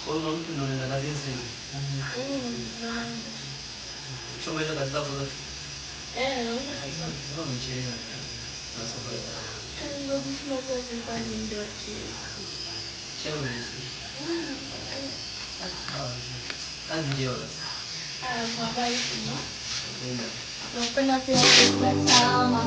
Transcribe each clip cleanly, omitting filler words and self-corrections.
Kwa hiyo mtu ndio anaenda kazi sasa. Chombo hicho kazi zako zote. Ndio mchelewa. Ndio mtu kazi kwa ndio chelewa. Kazi ndio. Baba hivi. Napenda pia kusoma.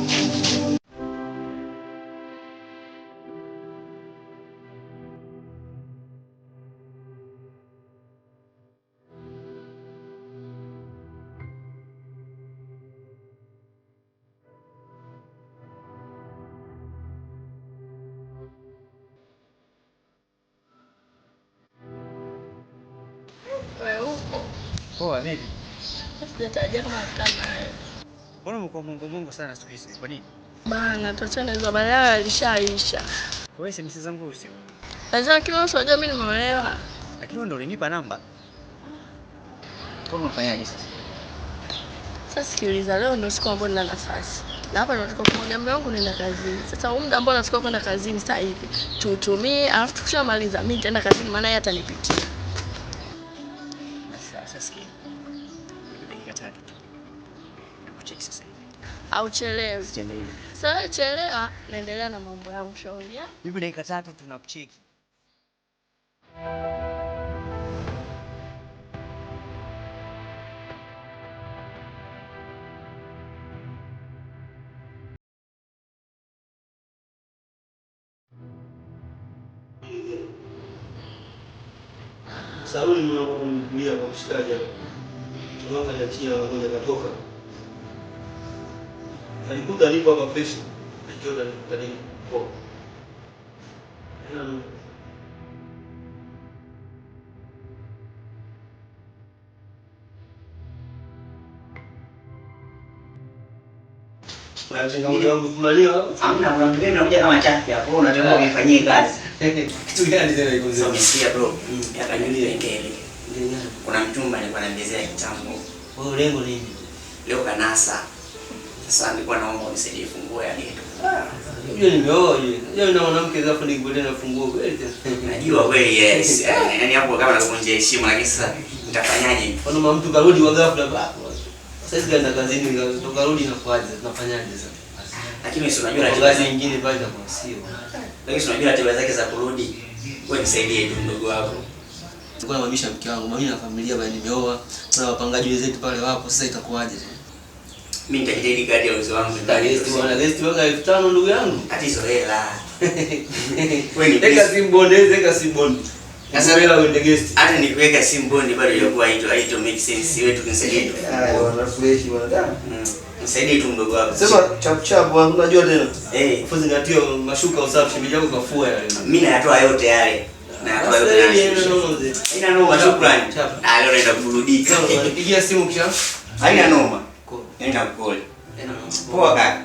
Poa vipi? Sijataja kama kama. Mbona mko Mungu sana siku hizi? Kwa nini? Bana, tuachane hizo balaa alishaisha. Wewe si msisa zangu usio. Sasa kila unajua mimi nimeolewa. Lakini wewe ndio ulinipa namba. Kwa nini unafanyaje sasa? Sasa sikiliza, leo ndio siku ambayo nina nafasi. Na hapa nataka kumwaga mume wangu nenda kazini. Sasa huu muda ambao nataka kwenda kazini sasa hivi, tuutumie, alafu tukishamaliza mimi nitaenda kazini maana yeye atanipitia. Sasa sikia. Dakika 3 tu. Nakucheki sasa hivi. Au chelewe. Sichelewi. Sasa chelewa, naendelea na mambo yangu shauri ya. Hivi dakika 3 tunakucheki. Saluni mnapokulia kwa mshikaji hapo. Mwaka niachia ngoja katoka. Alikuta nipo hapa fresh. Nikiona nikuta nipo. Hamna, kuna mtu anakuja kama chafi hapo, unataka uifanyie kazi. Kitu gani tena iko Sasa umesikia bro? Yakanyuliwa ngeli. Kuna mchumba alikuwa ananielezea kitambo. Wewe lengo nini? Leo kanasa. Sasa nilikuwa naomba unisaidie funguo ya geti. Hiyo nimeoa hiyo. Hiyo na mwanamke zapo ningolea na funguo kweli tena. Najua kweli yes. Yaani hapo kama nakuvunjia heshima lakini sasa nitafanyaje? Kama mtu karudi wa ghafla bado. Sasa hizi ganda kazini tukarudi na kwaje? Tunafanyaje sasa? Lakini si unajua ratiba nyingine pale kwa sio. Lakini si unajua ratiba zake za kurudi. Wewe nisaidie tu mdogo wako. Nilikuwa namamisha mke wangu, mimi na familia bali nimeoa. Na wapangaji wenzetu pale wapo, sasa itakuwaje? Mimi nitajitahidi kadi ya uwezo wangu. Guest bwana, guest waka 5000 ndugu yangu. Hata hizo hela. Wewe ni teka simbonde, teka simbonde. Sasa hela uende guest. Hata nikiweka simbonde bado ilikuwa haito make sense. Wewe tunisaidia tu. Wana fresh bwana. Nisaidie tu mdogo wako. Sema chap chap bwana, unajua tena. Fuzi ngatio mashuka usafi shimbi yako kafua yale. Mimi nayatoa yote yale. Nayatoa yote yale. Haina noma, shukrani. Leo naenda kuburudika. Nipigia simu kisha. Haina noma. Nenda kukole. Poa kaka.